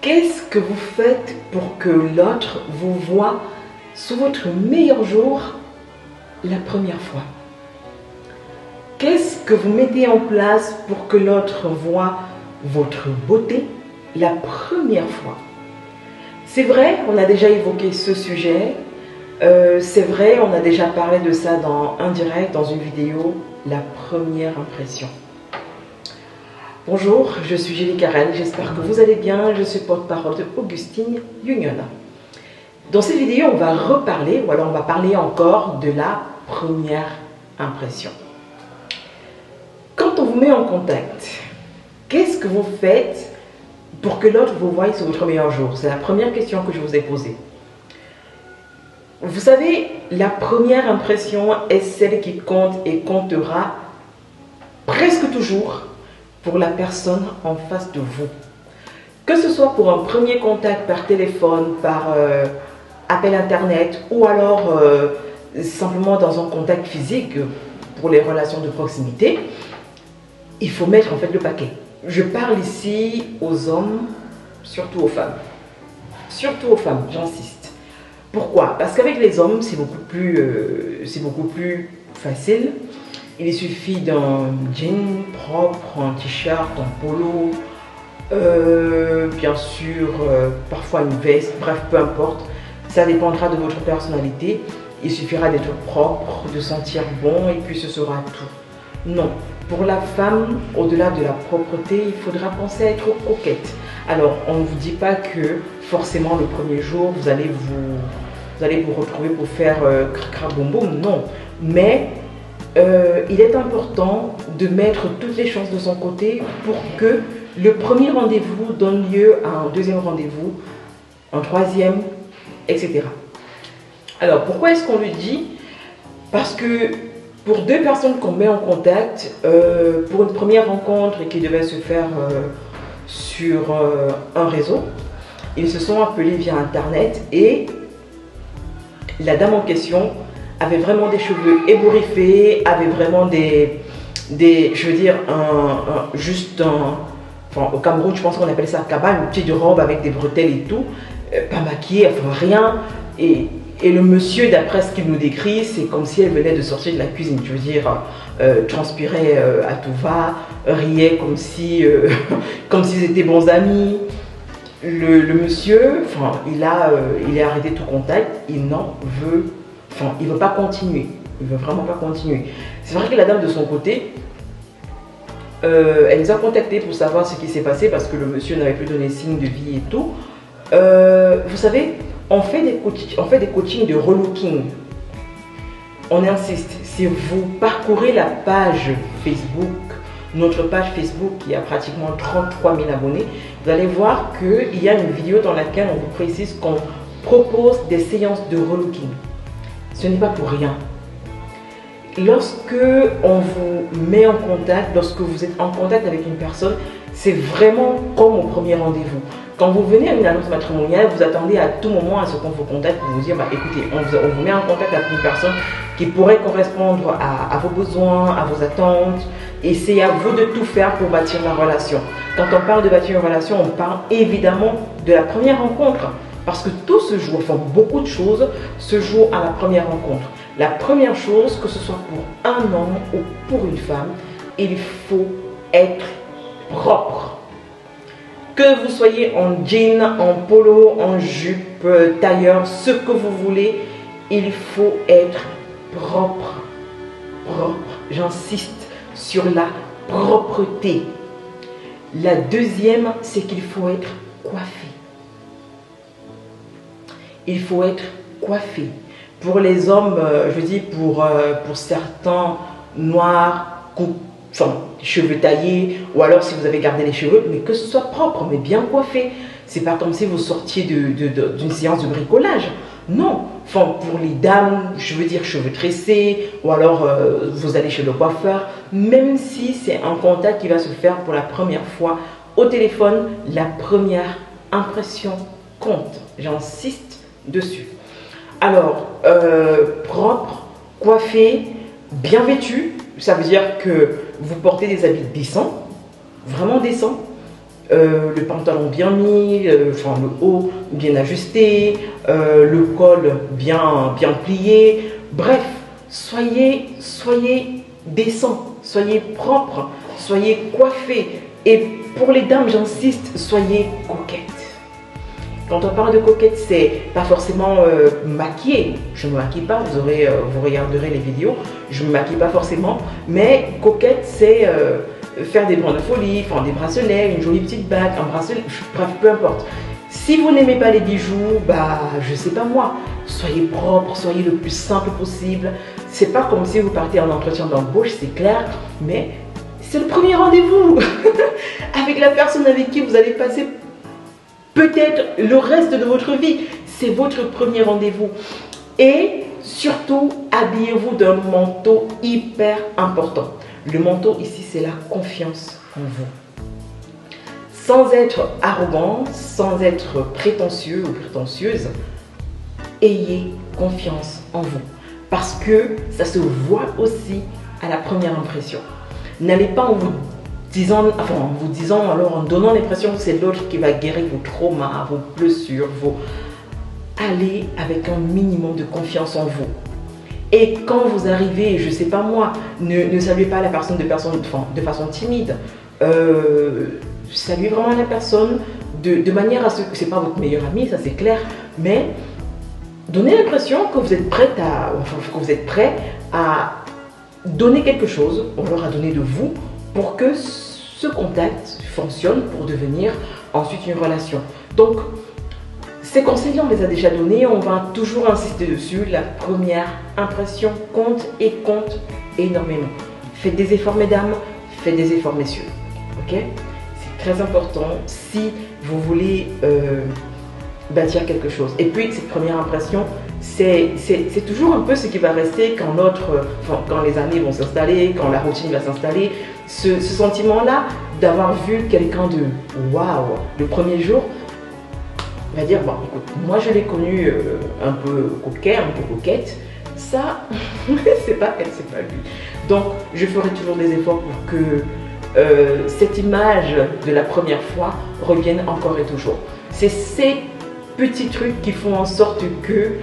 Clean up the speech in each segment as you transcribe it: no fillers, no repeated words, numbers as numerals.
Qu'est-ce que vous faites pour que l'autre vous voie sous votre meilleur jour la première fois? Qu'est-ce que vous mettez en place pour que l'autre voie votre beauté la première fois? C'est vrai, on a déjà évoqué ce sujet. C'est vrai, on a déjà parlé de ça dans un direct, dans une vidéo, la première impression. Bonjour, je suis Julie Karen, j'espère que vous allez bien. Je suis porte-parole de Augustine Union. Dans cette vidéo, on va reparler, ou alors on va parler encore de la première impression. Quand on vous met en contact, qu'est-ce que vous faites pour que l'autre vous voie sur votre meilleur jour? C'est la première question que je vous ai posée. Vous savez, la première impression est celle qui compte et comptera presque toujours pour la personne en face de vous. Que ce soit pour un premier contact par téléphone, par appel internet ou alors simplement dans un contact physique pour les relations de proximité, il faut mettre en fait le paquet. Je parle ici aux hommes, surtout aux femmes. Surtout aux femmes, j'insiste. Pourquoi? Parce qu'avec les hommes, c'est beaucoup plus facile. Il suffit d'un jean propre, un t-shirt, un polo, bien sûr, parfois une veste, bref, peu importe. Ça dépendra de votre personnalité. Il suffira d'être propre, de sentir bon et puis ce sera tout. Non, pour la femme, au-delà de la propreté, il faudra penser à être coquette. Alors, on ne vous dit pas que forcément le premier jour, vous allez vous retrouver pour faire cracra boum boum, non. Mais il est important de mettre toutes les chances de son côté pour que le premier rendez-vous donne lieu à un deuxième rendez-vous, un troisième, etc. Alors, pourquoi est-ce qu'on le dit? Parce que pour deux personnes qu'on met en contact, pour une première rencontre et qui devait se faire sur un réseau, ils se sont appelés via Internet et la dame en question avait vraiment des cheveux ébouriffés, avait vraiment je veux dire, enfin, au Cameroun, je pense qu'on appelle ça cabane, une petite robe avec des bretelles et tout, pas maquillée, enfin rien. Et le monsieur, d'après ce qu'il nous décrit, c'est comme si elle venait de sortir de la cuisine, je veux dire, transpirait à tout va, riait comme si, comme s'ils étaient bons amis. Le monsieur, enfin, il a arrêté tout contact, il n'en veut, enfin, il ne veut pas continuer, il ne veut vraiment pas continuer. C'est vrai que la dame de son côté, elle nous a contacté pour savoir ce qui s'est passé parce que le monsieur n'avait plus donné signe de vie et tout. Vous savez, on fait des coachings de relooking. On insiste, si vous parcourez la page Facebook, notre page Facebook qui a pratiquement 33 000 abonnés, vous allez voir qu'il y a une vidéo dans laquelle on vous précise qu'on propose des séances de relooking. Ce n'est pas pour rien. Lorsque on vous met en contact, lorsque vous êtes en contact avec une personne, c'est vraiment comme au premier rendez-vous. Quand vous venez à une annonce matrimoniale, vous attendez à tout moment à ce qu'on vous contacte pour vous dire, bah, écoutez, on vous met en contact avec une personne qui pourrait correspondre à vos besoins, à vos attentes, et c'est à vous de tout faire pour bâtir la relation. Quand on parle de bâtir une relation, on parle évidemment de la première rencontre, parce que tout se joue, enfin beaucoup de choses se jouent à la première rencontre. La première chose, que ce soit pour un homme ou pour une femme, il faut être propre. Que vous soyez en jean, en polo, en jupe, tailleur, ce que vous voulez, il faut être propre. Propre, j'insiste sur la propreté. La deuxième, c'est qu'il faut être coiffé. Il faut être coiffé. Pour les hommes, je dis pour certains, noirs, enfin, cheveux taillés, ou alors si vous avez gardé les cheveux, mais que ce soit propre, mais bien coiffé. C'est pas comme si vous sortiez d'une séance de bricolage. Non, enfin, pour les dames, je veux dire cheveux tressés, ou alors vous allez chez le coiffeur, même si c'est un contact qui va se faire pour la première fois au téléphone, la première impression compte. J'insiste dessus. Alors, propre, coiffé, bien vêtu, ça veut dire que vous portez des habits décents, vraiment décents, le pantalon bien mis, enfin le haut bien ajusté, le col bien plié. Bref, soyez décent, soyez propre, soyez coiffé. Et pour les dames, j'insiste, soyez coquette. Quand on parle de coquette, c'est pas forcément maquillée. Je ne me maquille pas, vous regarderez les vidéos. Je ne me maquille pas forcément, mais coquette, c'est faire des bandes de folie, faire des bracelets, une jolie petite bague, un bracelet, bref, peu importe. Si vous n'aimez pas les bijoux, bah je sais pas moi, soyez propre, soyez le plus simple possible. C'est pas comme si vous partez en entretien d'embauche, c'est clair, mais c'est le premier rendez-vous avec la personne avec qui vous allez passer peut-être le reste de votre vie. C'est votre premier rendez-vous. Et surtout, habillez-vous d'un manteau hyper important. Le manteau ici, c'est la confiance en vous. Sans être arrogant, sans être prétentieux ou prétentieuse, ayez confiance en vous. Parce que ça se voit aussi à la première impression. N'allez pas en vous disant, alors en donnant l'impression que c'est l'autre qui va guérir vos traumas, vos blessures, allez avec un minimum de confiance en vous. Et quand vous arrivez, je ne sais pas moi, ne saluez pas la personne de façon timide. Saluez vraiment la personne de manière à ce que ce n'est pas votre meilleur ami, ça c'est clair, mais donnez l'impression que vous êtes prêt à donner quelque chose, on leur a donné de vous, pour que ce contact fonctionne pour devenir ensuite une relation. Donc, ces conseils, on les a déjà donnés, on va toujours insister dessus. La première impression compte et compte énormément. Faites des efforts, mesdames, faites des efforts, messieurs. Ok? C'est très important si vous voulez bâtir quelque chose. Et puis, cette première impression, c'est toujours un peu ce qui va rester quand les années vont s'installer, quand la routine va s'installer. Ce sentiment-là d'avoir vu quelqu'un de waouh le premier jour, on va dire, bon, écoute, moi je l'ai connu un peu coquet, un peu coquette, ça, c'est pas elle, c'est pas lui. Donc, je ferai toujours des efforts pour que cette image de la première fois revienne encore et toujours. C'est ces petits trucs qui font en sorte que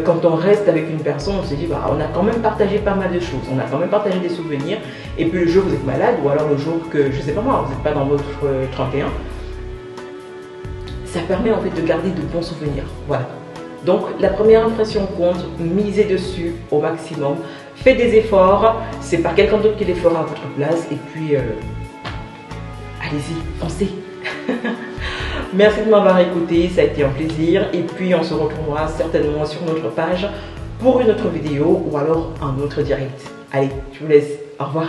quand on reste avec une personne, on se dit, bah, on a quand même partagé pas mal de choses, on a quand même partagé des souvenirs, et puis le jour où vous êtes malade, ou alors le jour que, je sais pas moi, vous n'êtes pas dans votre 31, ça permet en fait de garder de bons souvenirs. Voilà. Donc la première impression compte, misez dessus au maximum, faites des efforts, c'est pas quelqu'un d'autre qui les fera à votre place, et puis allez-y, foncez. Merci de m'avoir écouté, ça a été un plaisir, et puis on se retrouvera certainement sur notre page pour une autre vidéo ou alors un autre direct. Allez, je vous laisse, au revoir.